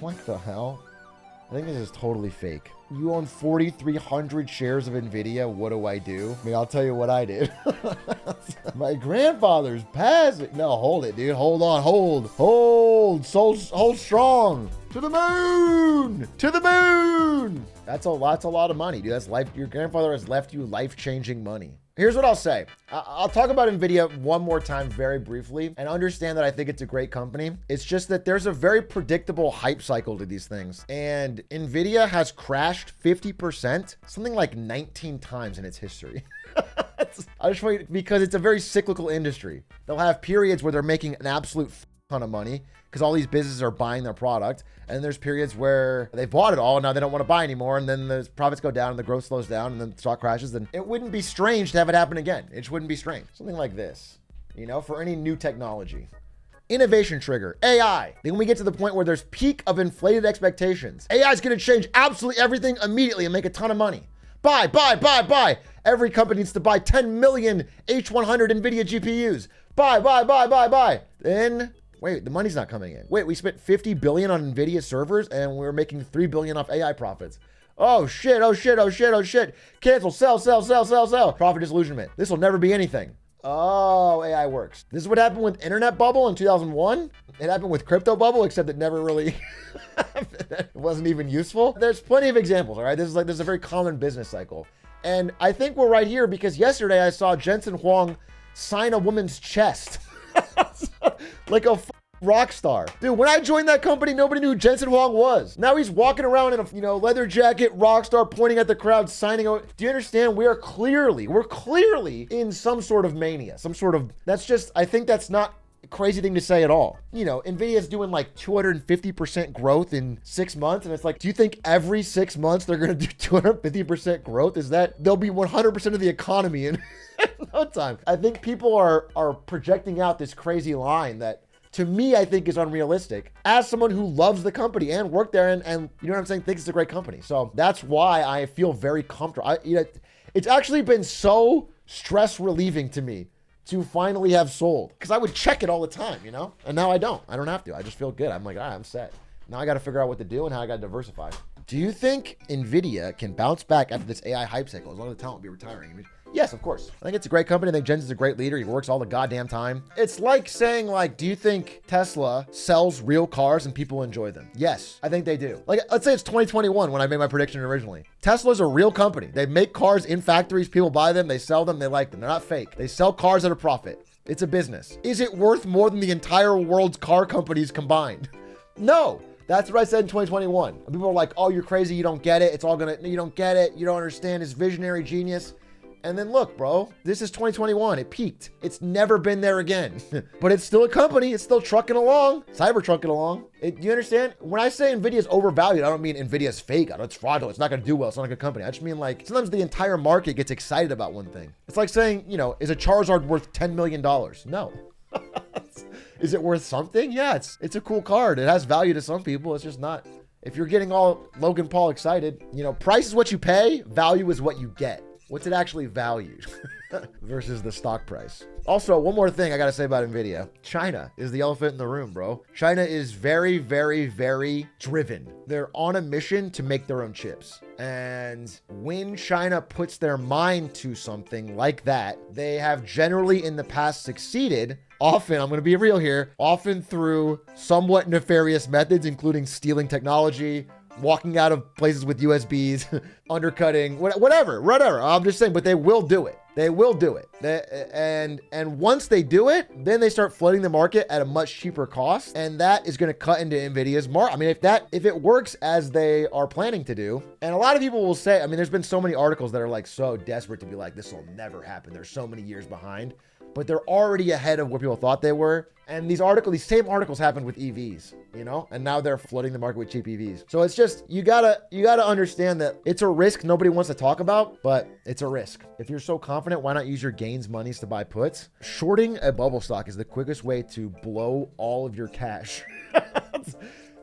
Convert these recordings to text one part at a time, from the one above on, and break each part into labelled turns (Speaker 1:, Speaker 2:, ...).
Speaker 1: What the hell? I think this is totally fake. You own 4,300 shares of Nvidia. What do I do? I mean, I'll tell you what I did. My grandfather's passing. No, hold it, dude. Hold on. Hold. Hold strong. To the moon. To the moon. That's a lot of money, dude. That's life. Your grandfather has left you life-changing money. Here's what I'll say. I'll talk about Nvidia one more time very briefly and understand that I think it's a great company. It's just that there's a very predictable hype cycle to these things. And Nvidia has crashed 50%, something like 19 times in its history. I just want you, because it's a very cyclical industry. They'll have periods where they're making an absolute ton of money because all these businesses are buying their product. And there's periods where they've bought it all and now they don't want to buy anymore. And then the profits go down and the growth slows down and then the stock crashes. Then it wouldn't be strange to have it happen again. It just wouldn't be strange. Something like this, you know, for any new technology. Innovation trigger, AI. Then we get to the point where there's peak of inflated expectations. AI is going to change absolutely everything immediately and make a ton of money. Buy. Every company needs to buy 10 million H100 Nvidia GPUs. Buy. Then wait, the money's not coming in. Wait, we spent 50 billion on Nvidia servers and we're making 3 billion off AI profits. Oh shit. Cancel, sell. Profit disillusionment. This will never be anything. Oh, AI works. This is what happened with internet bubble in 2001. It happened with crypto bubble, except it never really, it wasn't even useful. There's plenty of examples, all right? This is a very common business cycle. And I think we're right here because yesterday I saw Jensen Huang sign a woman's chest. Like a rock star. Dude, when I joined that company, nobody knew who Jensen Huang was. Now he's walking around in a, leather jacket, rock star, pointing at the crowd, signing out. Do you understand? We're clearly in some sort of mania, I think that's not a crazy thing to say at all. Nvidia's doing like 250% growth in 6 months. And it's like, do you think every 6 months they're going to do 250% growth? They'll be 100% of the economy in no time. I think people are projecting out this crazy line that to me, I think is unrealistic as someone who loves the company and worked there and you know what I'm saying, thinks it's a great company. So that's why I feel very comfortable. It's actually been so stress relieving to me to finally have sold because I would check it all the time, and now I don't have to. I just feel good. I'm like, all right, I'm set. Now I got to figure out what to do and how I got to diversify. Do you think Nvidia can bounce back after this AI hype cycle as long as the talent will be retiring? Yes, of course. I think it's a great company. I think Jensen's a great leader. He works all the goddamn time. It's like saying, do you think Tesla sells real cars and people enjoy them? Yes, I think they do. Let's say it's 2021 when I made my prediction originally. Tesla's a real company. They make cars in factories. People buy them. They sell them. They like them. They're not fake. They sell cars at a profit. It's a business. Is it worth more than the entire world's car companies combined? No. That's what I said in 2021. People are like, oh, you're crazy. You don't get it. You don't get it. You don't understand. It's visionary genius. And then look, bro, this is 2021. It peaked. It's never been there again. But it's still a company. It's still trucking along. Cyber trucking along. You understand? When I say Nvidia's overvalued, I don't mean Nvidia's fake. It's fraudulent. It's not going to do well. It's not a good company. I just mean sometimes the entire market gets excited about one thing. It's like saying, is a Charizard worth $10 million? No. Is it worth something? Yeah, it's a cool card. It has value to some people. It's just not. If you're getting all Logan Paul excited, price is what you pay. Value is what you get. What's it actually valued versus the stock price? Also, one more thing I got to say about Nvidia. China is the elephant in the room, bro. China is very, very, very driven. They're on a mission to make their own chips. And when China puts their mind to something like that, they have generally in the past succeeded. Often, I'm going to be real here, often through somewhat nefarious methods, including stealing technology, walking out of places with USBs, undercutting, whatever. I'm just saying, but they will do it. And once they do it, then they start flooding the market at a much cheaper cost. And that is going to cut into Nvidia's market. I mean, if it works as they are planning to do, and a lot of people will say, there's been so many articles that are so desperate to be like, this will never happen. They're so many years behind, but they're already ahead of where people thought they were. And these same articles happened with EVs, and now they're flooding the market with cheap EVs. So it's just, you gotta understand that it's a risk nobody wants to talk about, but it's a risk. If you're so confident, why not use your gains monies to buy puts? Shorting a bubble stock is the quickest way to blow all of your cash.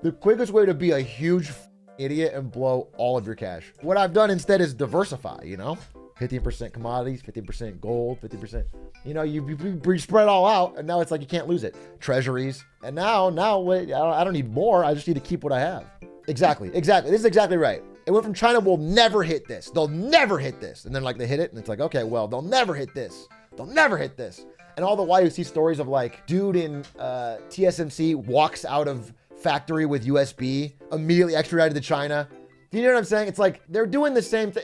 Speaker 1: The quickest way to be a huge idiot and blow all of your cash. What I've done instead is diversify, 15% commodities, 15% gold, 50%. You know, you spread it all out, and now it's like you can't lose it. Treasuries. And now wait, I don't need more. I just need to keep what I have. Exactly. This is exactly right. It went from China will never hit this. They'll never hit this. And then like they hit it, and it's like, okay, well, they'll never hit this. They'll never hit this. And all the while you see stories of like dude in TSMC walks out of factory with USB, immediately extradited to China. Do you know what I'm saying? It's like they're doing the same thing.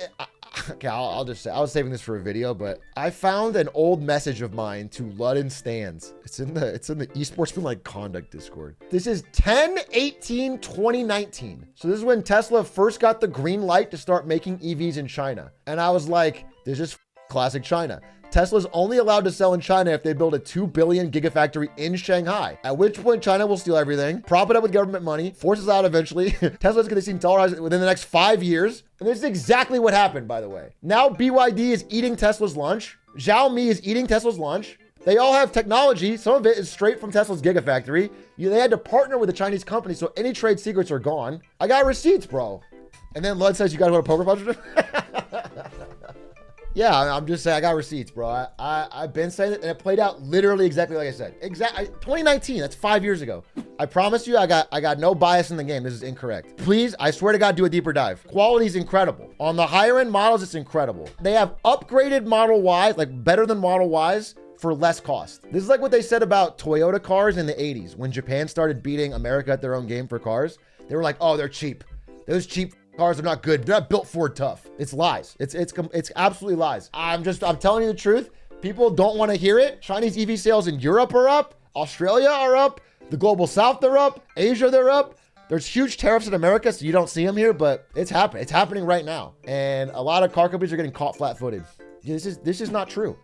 Speaker 1: Okay, I'll just say, I was saving this for a video, but I found an old message of mine to Ludden Stands. It's in the eSportsman conduct Discord. This is 10/18/2019. So this is when Tesla first got the green light to start making EVs in China. And I was like, this is classic China. Tesla's only allowed to sell in China if they build a 2 billion gigafactory in Shanghai, at which point China will steal everything, prop it up with government money, force us out eventually. Tesla's going to seem dollarized within the next 5 years. And this is exactly what happened, by the way. Now BYD is eating Tesla's lunch. Xiaomi is eating Tesla's lunch. They all have technology. Some of it is straight from Tesla's gigafactory. They had to partner with a Chinese company, so any trade secrets are gone. I got receipts, bro. And then Lud says you got to go to Poker Punch. Yeah, I'm just saying I got receipts, bro. I've been saying it, and it played out literally exactly like I said. 2019, that's 5 years ago. I promise you, I got no bias in the game. This is incorrect. Please, I swear to God, do a deeper dive. Quality is incredible. On the higher end models, it's incredible. They have upgraded Model Ys, like better than Model Ys, for less cost. This is like what they said about Toyota cars in the 80s when Japan started beating America at their own game for cars. They were like, oh, they're cheap. Those cheap cars are not good. They're not built Ford tough. It's lies. It's absolutely lies. I'm telling you the truth. People don't want to hear it. Chinese EV sales in Europe are up. Australia are up. The global South, they're up. Asia, they're up. There's huge tariffs in America, so you don't see them here, but it's happening. It's happening right now. And a lot of car companies are getting caught flat-footed. This is not true.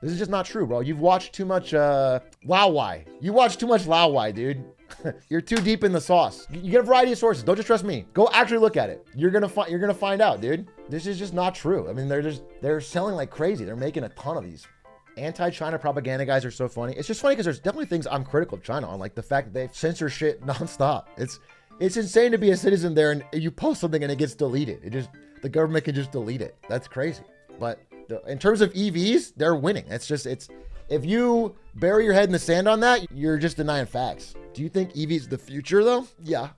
Speaker 1: This is just not true, bro. You've watched too much Laowai. You watch too much Laowai, dude. You're too deep in the sauce. You get a variety of sources. Don't just trust me. Go actually look at it. You're gonna find out, dude. This is just not true. I mean, they're selling like crazy. They're making a ton of these. Anti-China propaganda guys are so funny. It's just funny because there's definitely things I'm critical of China on, like the fact that they censor shit nonstop. It's insane to be a citizen there and you post something and it gets deleted. The government can just delete it. That's crazy. But in terms of EVs, they're winning. If you bury your head in the sand on that, you're just denying facts. Do you think EVs the future though? Yeah,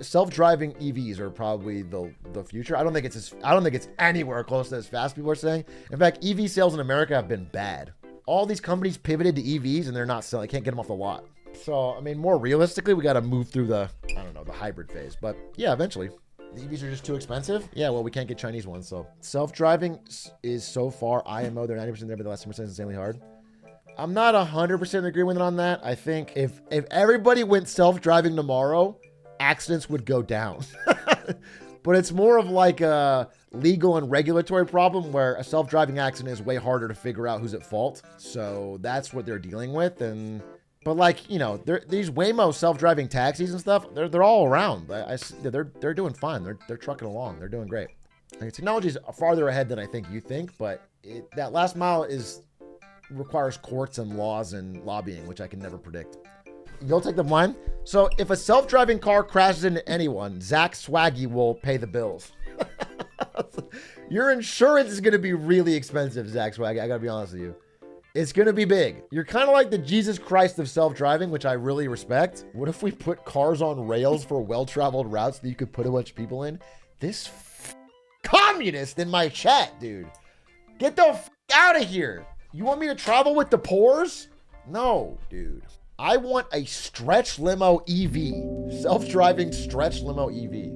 Speaker 1: self-driving EVs are probably the future. I don't think it's anywhere close to as fast people are saying. In fact, EV sales in America have been bad. All these companies pivoted to EVs and they're not selling. Can't get them off the lot. So, I mean, more realistically, we got to move through the hybrid phase. But yeah, eventually. The EVs are just too expensive? Yeah, well, we can't get Chinese ones. So self-driving is so far IMO. They're 90% there, but the last 10% is insanely hard. I'm not 100% in agreement on that. I think if everybody went self-driving tomorrow, accidents would go down. But it's more of like a legal and regulatory problem where a self-driving accident is way harder to figure out who's at fault. So that's what they're dealing with. But like, you know, these Waymo self-driving taxis and stuff, they're all around. They're doing fine. They're trucking along. They're doing great. Like, technology is farther ahead than I think you think, but that last mile requires courts and laws and lobbying, which I can never predict. You'll take the line. So if a self-driving car crashes into anyone, Zach Swaggy will pay the bills. Your insurance is going to be really expensive, Zach Swaggy. I got to be honest with you. It's going to be big. You're kind of like the Jesus Christ of self-driving, which I really respect. What if we put cars on rails for well-traveled routes that you could put a bunch of people in? This communist in my chat, dude. Get the out of here. You want me to travel with the poors? No, dude. I want a stretch limo EV. Self-driving stretch limo EV.